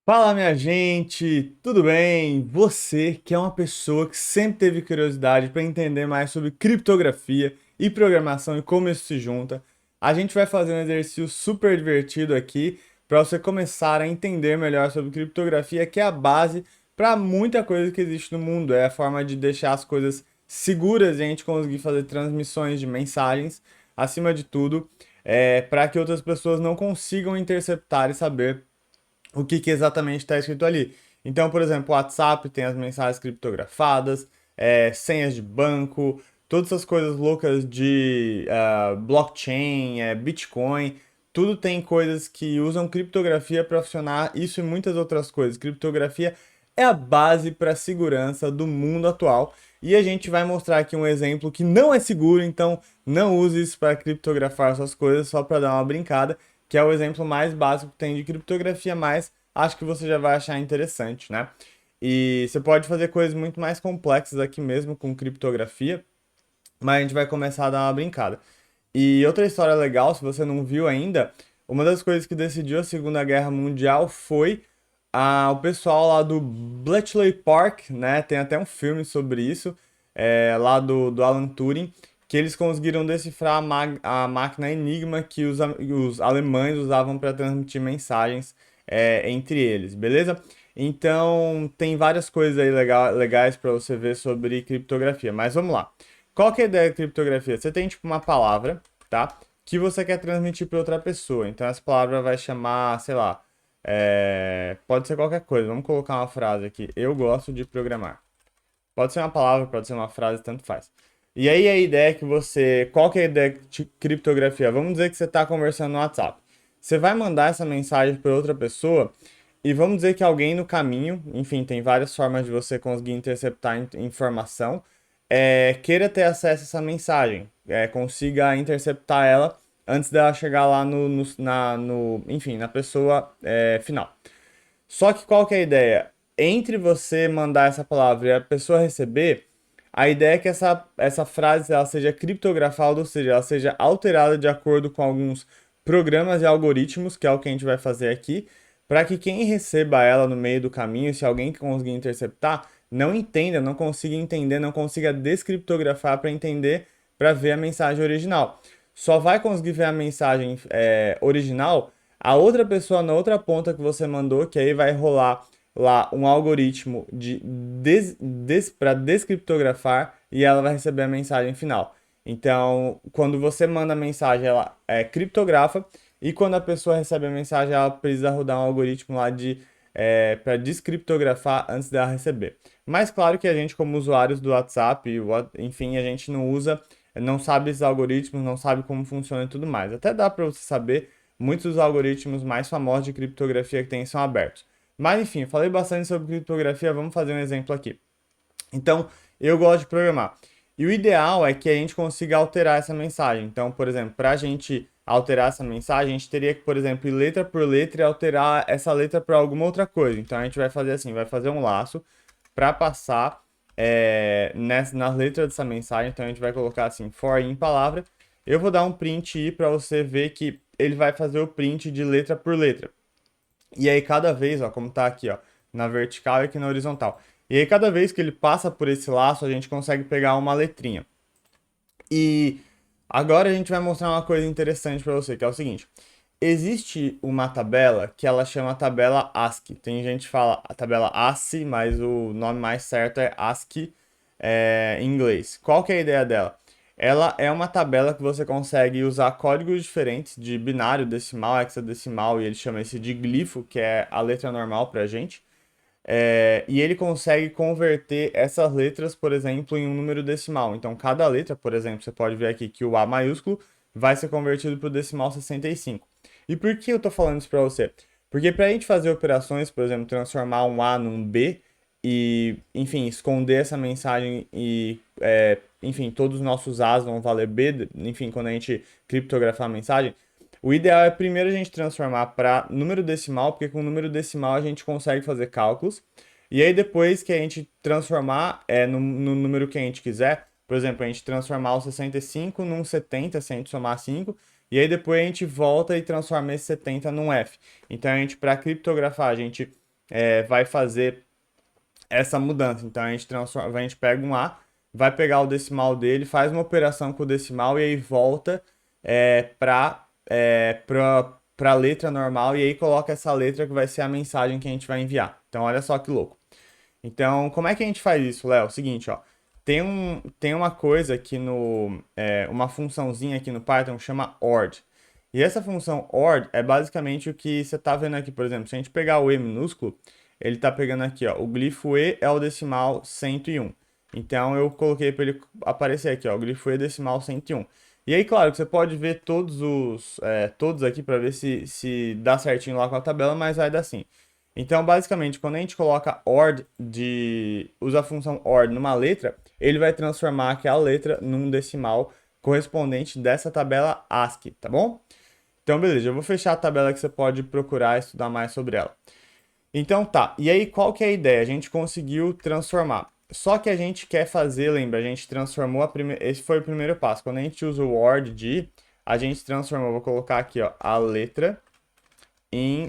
Fala, minha gente, tudo bem? Você que é uma pessoa que sempre teve curiosidade para entender mais sobre criptografia e programação e como isso se junta, a gente vai fazer um exercício super divertido aqui para você começar a entender melhor sobre criptografia, que é a base para muita coisa que existe no mundo. É a forma de deixar as coisas seguras e a gente conseguir fazer transmissões de mensagens, acima de tudo, para que outras pessoas não consigam interceptar e saber o que exatamente está escrito ali. Então, por exemplo, o WhatsApp tem as mensagens criptografadas, senhas de banco, todas essas coisas loucas de blockchain, Bitcoin, tudo tem coisas que usam criptografia para funcionar, isso e muitas outras coisas. Criptografia é a base para a segurança do mundo atual. E a gente vai mostrar aqui um exemplo que não é seguro, então não use isso para criptografar suas coisas, só para dar uma brincada, que é o exemplo mais básico que tem de criptografia, mas acho que você já vai achar interessante, né? E você pode fazer coisas muito mais complexas aqui mesmo com criptografia, mas a gente vai começar a dar uma brincada. E outra história legal, se você não viu ainda, uma das coisas que decidiu a Segunda Guerra Mundial foi o pessoal lá do Bletchley Park, né? Tem até um filme sobre isso, lá do Alan Turing, que eles conseguiram decifrar a máquina Enigma que os alemães usavam para transmitir mensagens entre eles, beleza? Então, tem várias coisas aí legais para você ver sobre criptografia, mas vamos lá. Qual que é a ideia da criptografia? Você tem tipo uma palavra, tá? Que você quer transmitir para outra pessoa. Então essa palavra vai chamar, sei lá, pode ser qualquer coisa. Vamos colocar uma frase aqui. Eu gosto de programar. Pode ser uma palavra, pode ser uma frase, tanto faz. E aí a ideia é que você. Qual que é a ideia de criptografia? Vamos dizer que você está conversando no WhatsApp. Você vai mandar essa mensagem para outra pessoa e vamos dizer que alguém no caminho, enfim, tem várias formas de você conseguir interceptar informação, queira ter acesso a essa mensagem, consiga interceptar ela antes dela chegar lá enfim, na pessoa final. Só que qual que é a ideia? Entre você mandar essa palavra e a pessoa receber, a ideia é que essa frase ela seja criptografada, ou seja, ela seja alterada de acordo com alguns programas e algoritmos, que é o que a gente vai fazer aqui, para que quem receba ela no meio do caminho, se alguém conseguir interceptar, não entenda, não consiga entender, não consiga descriptografar para entender, para ver a mensagem original. Só vai conseguir ver a mensagem original a outra pessoa na outra ponta que você mandou, que aí vai rolar lá um algoritmo para descriptografar e ela vai receber a mensagem final. Então, quando você manda a mensagem, ela criptografa e quando a pessoa recebe a mensagem, ela precisa rodar um algoritmo lá para descriptografar antes dela receber. Mas claro que a gente, como usuários do WhatsApp, enfim, a gente não usa, não sabe esses algoritmos, não sabe como funciona e tudo mais. Até dá para você saber, muitos dos algoritmos mais famosos de criptografia que tem são abertos. Mas enfim, falei bastante sobre criptografia, vamos fazer um exemplo aqui. Então, eu gosto de programar. E o ideal é que a gente consiga alterar essa mensagem. Então, por exemplo, para a gente alterar essa mensagem, a gente teria que, por exemplo, ir letra por letra e alterar essa letra para alguma outra coisa. Então, a gente vai fazer assim, vai fazer um laço para passar nas letras dessa mensagem. Então, a gente vai colocar assim, for em palavra. Eu vou dar um print i para você ver que ele vai fazer o print de letra por letra. E aí cada vez, ó, como tá aqui, ó, na vertical e aqui na horizontal. E aí cada vez que ele passa por esse laço, a gente consegue pegar uma letrinha. E agora a gente vai mostrar uma coisa interessante para você, que é o seguinte: existe uma tabela que ela chama tabela ASCII. Tem gente que fala a tabela ASCII, mas o nome mais certo é ASCII em inglês. Qual que é a ideia dela? Ela é uma tabela que você consegue usar códigos diferentes de binário, decimal, hexadecimal, e ele chama esse de glifo, que é a letra normal pra gente. E ele consegue converter essas letras, por exemplo, em um número decimal. Então, cada letra, por exemplo, você pode ver aqui que o A maiúsculo vai ser convertido para o decimal 65. E por que eu estou falando isso para você? Porque para a gente fazer operações, por exemplo, transformar um A num B e, enfim, esconder essa mensagem e, enfim, todos os nossos A's vão valer B, enfim, quando a gente criptografar a mensagem, o ideal é primeiro a gente transformar para número decimal, porque com número decimal a gente consegue fazer cálculos. E aí depois que a gente transformar no número que a gente quiser, por exemplo, a gente transformar o 65 num 70, se a gente somar 5, e aí depois a gente volta e transforma esse 70 num F. Então a gente, para criptografar, a gente vai fazer essa mudança. Então a gente transforma, a gente pega um A, vai pegar o decimal dele, faz uma operação com o decimal e aí volta para a letra normal e aí coloca essa letra que vai ser a mensagem que a gente vai enviar. Então olha só que louco. Então como é que a gente faz isso, Léo? Seguinte, ó. Tem uma coisa aqui uma funçãozinha aqui no Python que chama ORD. E essa função ORD é basicamente o que você está vendo aqui, por exemplo, se a gente pegar o E minúsculo, ele está pegando aqui, ó, o glifo E é o decimal 101. Então eu coloquei para ele aparecer aqui, ó, o glifo E decimal 101. E aí, claro, que você pode ver todos aqui para ver se dá certinho lá com a tabela, mas vai dar sim. Então, basicamente, quando a gente coloca usa a função ORD numa letra, ele vai transformar aquela letra num decimal correspondente dessa tabela ASCII, tá bom? Então, beleza, eu vou fechar a tabela que você pode procurar e estudar mais sobre ela. Então tá, e aí qual que é a ideia? A gente conseguiu transformar. Só que a gente quer fazer, lembra, a gente transformou esse foi o primeiro passo. Quando a gente usa o word de, a gente transformou, vou colocar aqui, ó, a letra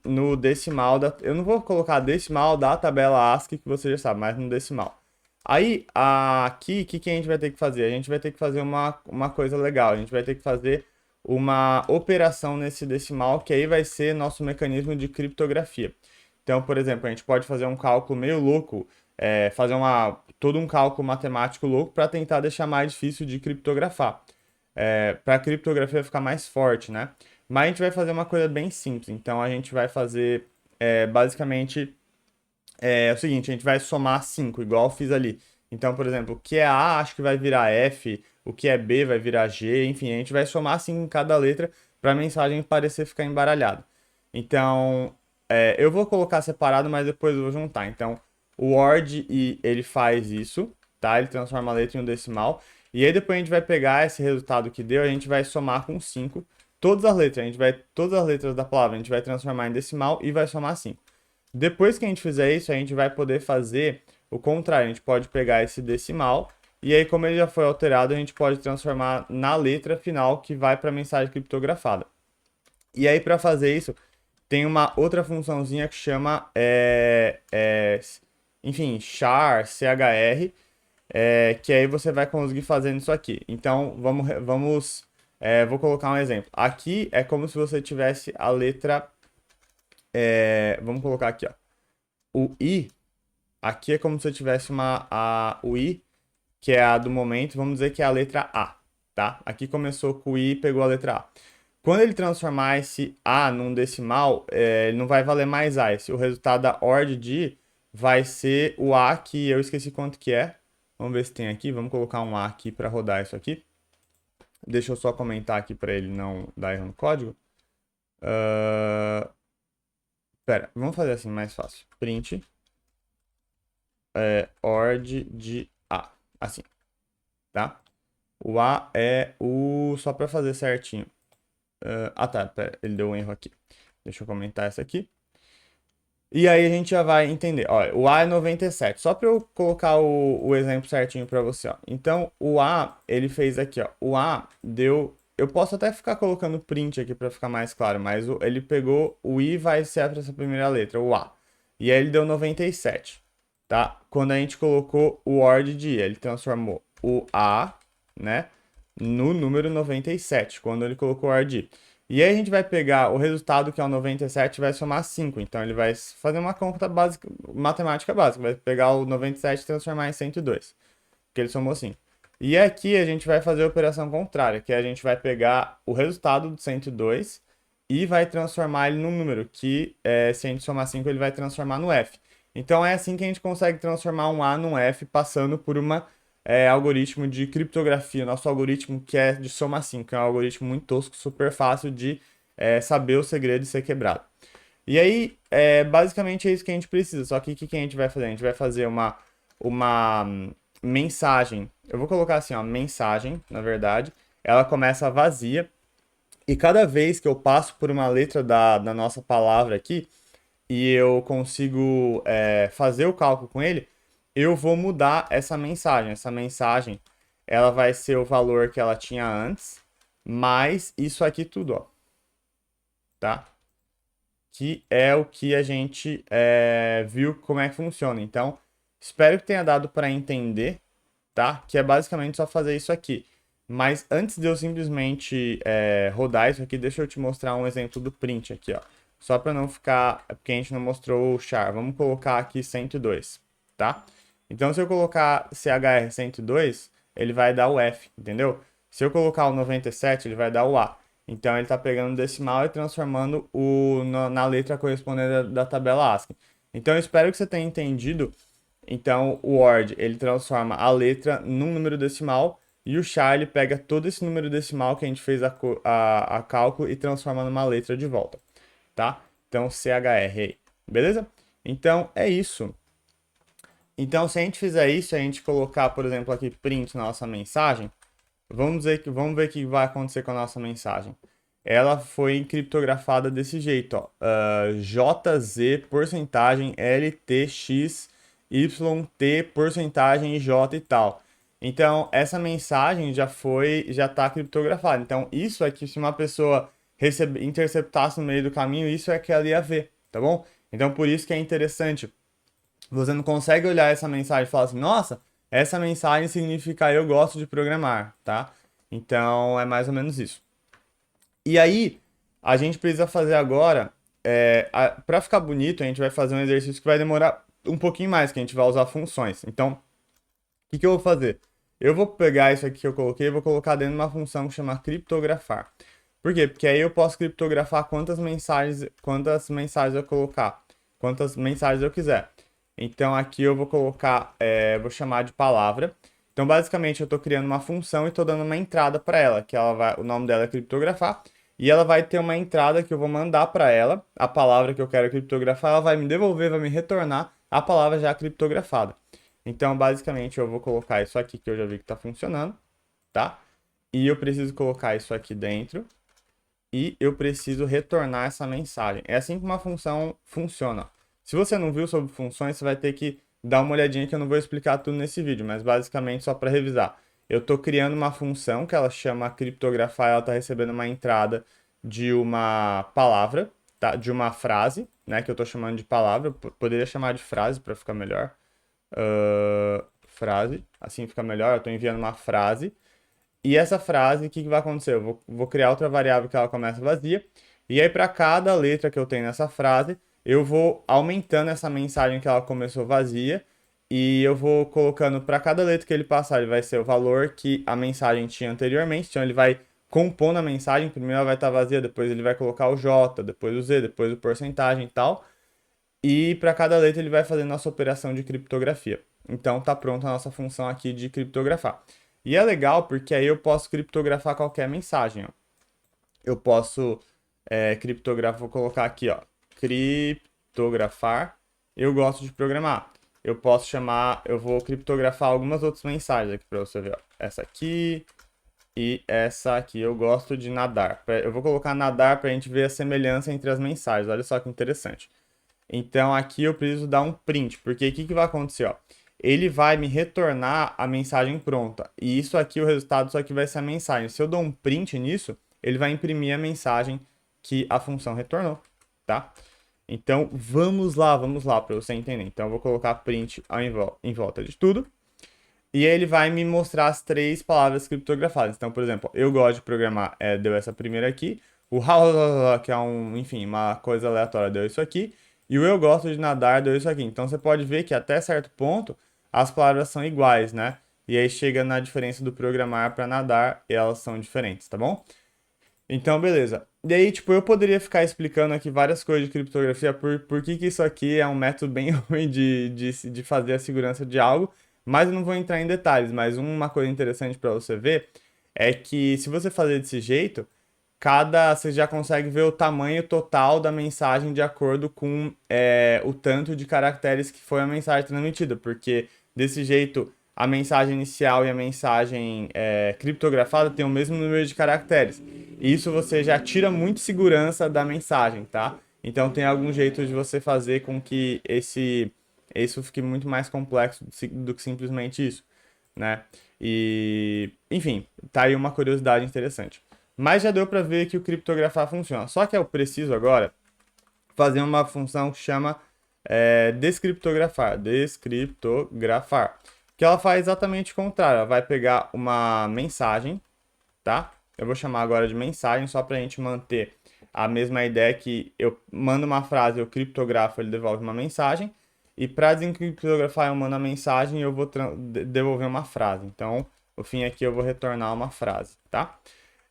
no decimal eu não vou colocar decimal da tabela ASCII que você já sabe, mas no decimal. Aí, aqui, o que a gente vai ter que fazer? A gente vai ter que fazer uma coisa legal, a gente vai ter que fazer uma operação nesse decimal, que aí vai ser nosso mecanismo de criptografia. Então, por exemplo, a gente pode fazer um cálculo meio louco, fazer todo um cálculo matemático louco para tentar deixar mais difícil de criptografar. Para a criptografia ficar mais forte, né? Mas a gente vai fazer uma coisa bem simples. Então, a gente vai fazer, basicamente, o seguinte, a gente vai somar 5, igual eu fiz ali. Então, por exemplo, o que é A, acho que vai virar F, o que é B vai virar G, enfim, a gente vai somar 5 em cada letra para a mensagem parecer ficar embaralhada. Então, eu vou colocar separado, mas depois eu vou juntar. Então, o ORD, ele faz isso, tá? Ele transforma a letra em um decimal. E aí depois a gente vai pegar esse resultado que deu, a gente vai somar com 5. Todas as letras da palavra, a gente vai transformar em decimal e vai somar 5. Depois que a gente fizer isso, a gente vai poder fazer o contrário. A gente pode pegar esse decimal e aí, como ele já foi alterado, a gente pode transformar na letra final que vai para a mensagem criptografada. E aí, para fazer isso, tem uma outra funçãozinha que chama, enfim, char, chr, que aí você vai conseguir fazer isso aqui. Então, vou colocar um exemplo. Aqui é como se você tivesse a letra, vamos colocar aqui, ó, o i. Aqui é como se eu tivesse o i, que é a do momento, vamos dizer que é a letra A, tá? Aqui começou com o i e pegou a letra A. Quando ele transformar esse A num decimal, ele não vai valer mais A. O resultado da ORD de vai ser o A, que eu esqueci quanto que é. Vamos ver se tem aqui. Vamos colocar um A aqui para rodar isso aqui. Deixa eu só comentar aqui para ele não dar erro no código. Pera, vamos fazer assim mais fácil. Print ORD de A. Assim, tá? O A é só para fazer certinho. Tá, pera, ele deu um erro aqui. Deixa eu comentar essa aqui. E aí a gente já vai entender. Olha, o A é 97. Só para eu colocar o exemplo certinho para você, ó. Então, o A, ele fez aqui, ó. O A deu... Eu posso até ficar colocando print aqui para ficar mais claro, mas ele pegou... O I vai ser essa primeira letra, o A. E aí ele deu 97, tá? Quando a gente colocou o ORD de I, ele transformou o A, né, no número 97, quando ele colocou o ORD I. E aí a gente vai pegar o resultado, que é o 97, e vai somar 5. Então ele vai fazer uma conta básica, matemática básica. Vai pegar o 97 e transformar em 102, porque ele somou 5. E aqui a gente vai fazer a operação contrária, que a gente vai pegar o resultado do 102 e vai transformar ele num número, que se a gente somar 5, ele vai transformar no F. Então é assim que a gente consegue transformar um A num F, passando por algoritmo de criptografia, nosso algoritmo que é de soma 5, que é um algoritmo muito tosco, super fácil de saber o segredo e ser quebrado. E aí, basicamente é isso que a gente precisa, só que o que a gente vai fazer? A gente vai fazer uma mensagem, eu vou colocar assim, ó, mensagem, na verdade, ela começa vazia, e cada vez que eu passo por uma letra da nossa palavra aqui, e eu consigo fazer o cálculo com ele, eu vou mudar essa mensagem. Essa mensagem, ela vai ser o valor que ela tinha antes, mais isso aqui tudo, ó. Tá? que é o que a gente viu como é que funciona. Então, espero que tenha dado para entender, tá? Que é basicamente só fazer isso aqui. Mas antes de eu simplesmente rodar isso aqui, deixa eu te mostrar um exemplo do print aqui, ó. Só para não ficar, porque a gente não mostrou o char. Vamos colocar aqui 102, tá? Então, se eu colocar CHR 102, ele vai dar o F, entendeu? Se eu colocar o 97, ele vai dar o A. Então, ele está pegando o decimal e transformando na letra correspondente da tabela ASCII. Então, eu espero que você tenha entendido. Então, o word, ele transforma a letra num número decimal e o char, ele pega todo esse número decimal que a gente fez a cálculo e transforma numa letra de volta, tá? Então, CHR aí, beleza? Então, é isso. Então, se a gente fizer isso, a gente colocar, por exemplo, aqui print na nossa mensagem, vamos ver o que vai acontecer com a nossa mensagem. Ela foi criptografada desse jeito, ó. JZ porcentagem LTX YT porcentagem J e tal. Então, essa mensagem já está criptografada. Então, isso aqui, se uma pessoa interceptasse no meio do caminho, isso é que ela ia ver, tá bom? Então, por isso que é interessante. Você não consegue olhar essa mensagem e falar assim, nossa, essa mensagem significa eu gosto de programar, tá? Então, é mais ou menos isso. E aí, a gente precisa fazer agora, para ficar bonito, a gente vai fazer um exercício que vai demorar um pouquinho mais, que a gente vai usar funções. Então, o que eu vou fazer? Eu vou pegar isso aqui que eu coloquei e vou colocar dentro de uma função que chama criptografar. Por quê? Porque aí eu posso criptografar quantas mensagens eu colocar, quantas mensagens eu quiser. Então aqui eu vou colocar, vou chamar de palavra. Então basicamente eu estou criando uma função e estou dando uma entrada para ela, que o nome dela é criptografar, e ela vai ter uma entrada que eu vou mandar para ela, a palavra que eu quero criptografar, ela vai me devolver, vai me retornar a palavra já criptografada. Então basicamente eu vou colocar isso aqui que eu já vi que está funcionando, tá? E eu preciso colocar isso aqui dentro e eu preciso retornar essa mensagem. É assim que uma função funciona. Se você não viu sobre funções, você vai ter que dar uma olhadinha que eu não vou explicar tudo nesse vídeo, mas basicamente só para revisar. Eu estou criando uma função que ela chama criptografar, ela está recebendo uma entrada de uma palavra, tá? De uma frase, né? Que eu estou chamando de palavra, poderia chamar de frase para ficar melhor. Frase, assim fica melhor, eu estou enviando uma frase. E essa frase, o que vai acontecer? Eu vou criar outra variável que ela começa vazia. E aí, para cada letra que eu tenho nessa frase, eu vou aumentando essa mensagem que ela começou vazia. E eu vou colocando para cada letra que ele passar, ele vai ser o valor que a mensagem tinha anteriormente. Então, ele vai compondo a mensagem. Primeiro ela vai estar vazia, depois ele vai colocar o J, depois o Z, depois o porcentagem e tal. E para cada letra ele vai fazer nossa operação de criptografia. Então, tá pronta a nossa função aqui de criptografar. E é legal porque aí eu posso criptografar qualquer mensagem, ó. Eu posso criptografar, vou colocar aqui, ó, criptografar. Eu gosto de programar. Eu posso chamar, eu vou criptografar algumas outras mensagens aqui para você ver, ó. Essa aqui e essa aqui. Eu gosto de nadar. Eu vou colocar nadar para a gente ver a semelhança entre as mensagens. Olha só que interessante. Então aqui eu preciso dar um print, porque o que vai acontecer, ó? Ele vai me retornar a mensagem pronta. E isso aqui, o resultado, isso aqui vai ser a mensagem. Se eu dou um print nisso, ele vai imprimir a mensagem que a função retornou, tá? Então, vamos lá, para você entender. Então, eu vou colocar print em volta de tudo. E aí ele vai me mostrar as três palavras criptografadas. Então, por exemplo, eu gosto de programar, deu essa primeira aqui. O que é enfim, uma coisa aleatória, deu isso aqui. E o eu gosto de nadar deu isso aqui. Então você pode ver que até certo ponto as palavras são iguais, né? E aí chega na diferença do programar para nadar e elas são diferentes, tá bom? Então, beleza. E aí, tipo, eu poderia ficar explicando aqui várias coisas de criptografia, por que isso aqui é um método bem ruim de fazer a segurança de algo, mas eu não vou entrar em detalhes. Mas uma coisa interessante para você ver é que se você fazer desse jeito, você já consegue ver o tamanho total da mensagem de acordo com o tanto de caracteres que foi a mensagem transmitida, porque desse jeito a mensagem inicial e a mensagem criptografada têm o mesmo número de caracteres. Isso você já tira muito segurança da mensagem, tá? Então tem algum jeito de você fazer com que isso fique muito mais complexo do que simplesmente isso, né? E, enfim, tá aí uma curiosidade interessante. Mas já deu para ver que o criptografar funciona. Só que eu preciso agora fazer uma função que chama descriptografar. Descriptografar. Que ela faz exatamente o contrário. Ela vai pegar uma mensagem, tá? Eu vou chamar agora de mensagem, só para a gente manter a mesma ideia que eu mando uma frase, eu criptografo, ele devolve uma mensagem. E para desencriptografar, eu mando a mensagem e eu vou devolver uma frase. Então, o fim aqui eu vou retornar uma frase, tá?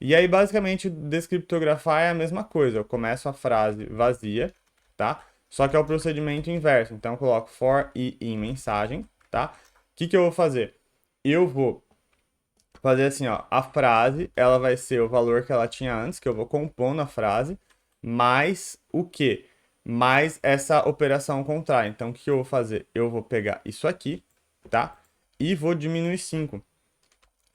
E aí, basicamente, descriptografar é a mesma coisa. Eu começo a frase vazia, tá? Só que é o procedimento inverso. Então, eu coloco for i em mensagem, tá? O que eu vou fazer? Eu vou fazer assim, ó. A frase, ela vai ser o valor que ela tinha antes, que eu vou compor na frase, mais o quê? Mais essa operação contrária. Então, o que eu vou fazer? Eu vou pegar isso aqui, tá? E vou diminuir 5,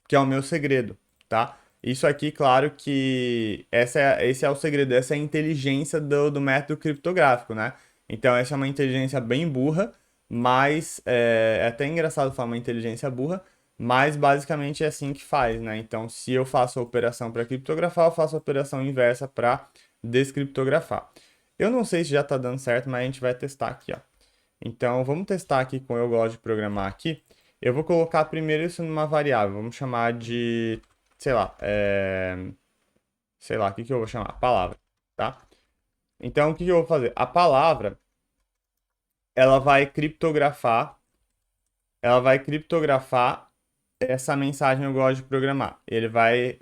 que é o meu segredo, tá? Isso aqui, claro que esse é o segredo, essa é a inteligência do método criptográfico, né? Então, essa é uma inteligência bem burra, mas é até engraçado falar uma inteligência burra, mas basicamente é assim que faz, né? Então, se eu faço a operação para criptografar, eu faço a operação inversa para descriptografar. Eu não sei se já está dando certo, mas a gente vai testar aqui, ó. Então, vamos testar aqui com eu gosto de programar aqui. Eu vou colocar primeiro isso numa variável. Vamos chamar de, sei lá, sei lá, o que eu vou chamar? Palavra, tá? Então, o que eu vou fazer? A palavra, ela vai criptografar essa mensagem eu gosto de programar. Ele vai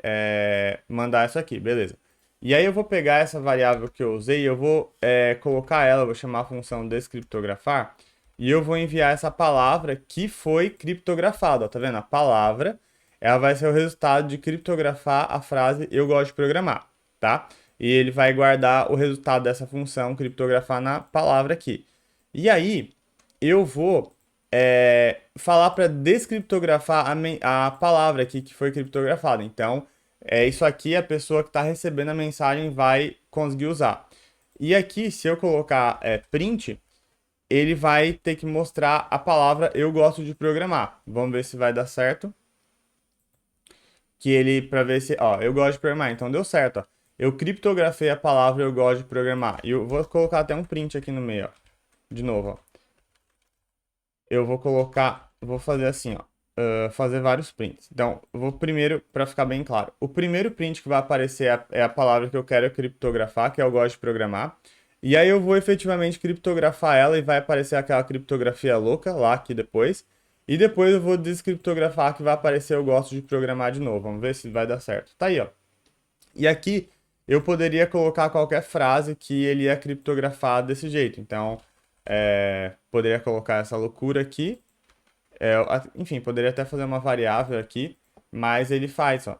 mandar isso aqui, beleza. E aí eu vou pegar essa variável que eu usei e eu vou colocar ela, vou chamar a função descriptografar, e eu vou enviar essa palavra que foi criptografada, ó, tá vendo? A palavra, ela vai ser o resultado de criptografar a frase eu gosto de programar, tá? E ele vai guardar o resultado dessa função criptografar na palavra aqui. E aí, eu vou falar para descriptografar a palavra aqui que foi criptografada. Então, isso aqui a pessoa que está recebendo a mensagem vai conseguir usar. E aqui, se eu colocar print, ele vai ter que mostrar a palavra eu gosto de programar. Vamos ver se vai dar certo. Que ele, para ver se, ó, eu gosto de programar, então deu certo, ó. Eu criptografei a palavra eu gosto de programar. E eu vou colocar até um print aqui no meio, ó. De novo, ó. Eu vou colocar, vou fazer assim, ó, fazer vários prints. Então, eu vou primeiro, para ficar bem claro, o primeiro print que vai aparecer é a palavra que eu quero criptografar, que é eu gosto de programar. E aí eu vou efetivamente criptografar ela e vai aparecer aquela criptografia louca lá aqui depois. E depois eu vou descriptografar que vai aparecer eu gosto de programar de novo. Vamos ver se vai dar certo. Tá aí, ó. E aqui eu poderia colocar qualquer frase que ele ia criptografar desse jeito. Então, poderia colocar essa loucura aqui. Enfim, poderia até fazer uma variável aqui, mas ele faz, ó.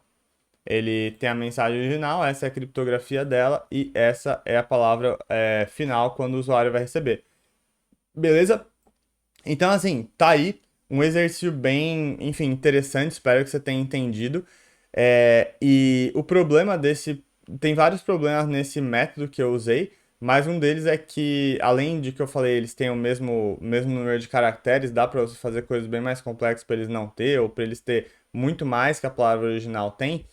Ele tem a mensagem original, essa é a criptografia dela e essa é a palavra final quando o usuário vai receber. Beleza? Então, assim, tá aí um exercício bem, enfim, interessante, espero que você tenha entendido. E o problema desse... Tem vários problemas nesse método que eu usei, mas um deles é que, além de que eu falei, eles têm o mesmo número de caracteres, dá para você fazer coisas bem mais complexas para eles não ter, ou para eles ter muito mais que a palavra original tem.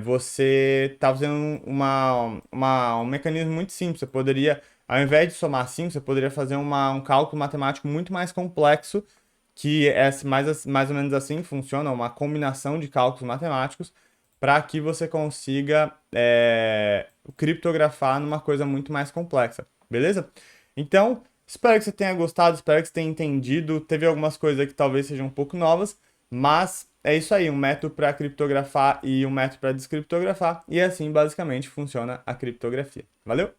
Você está fazendo um mecanismo muito simples. Você poderia, ao invés de somar 5, você poderia fazer um cálculo matemático muito mais complexo, que é mais ou menos assim funciona, uma combinação de cálculos matemáticos, para que você consiga criptografar numa coisa muito mais complexa, beleza? Então, espero que você tenha gostado, espero que você tenha entendido. Teve algumas coisas que talvez sejam um pouco novas, mas é isso aí, um método para criptografar e um método para descriptografar, e assim basicamente funciona a criptografia. Valeu?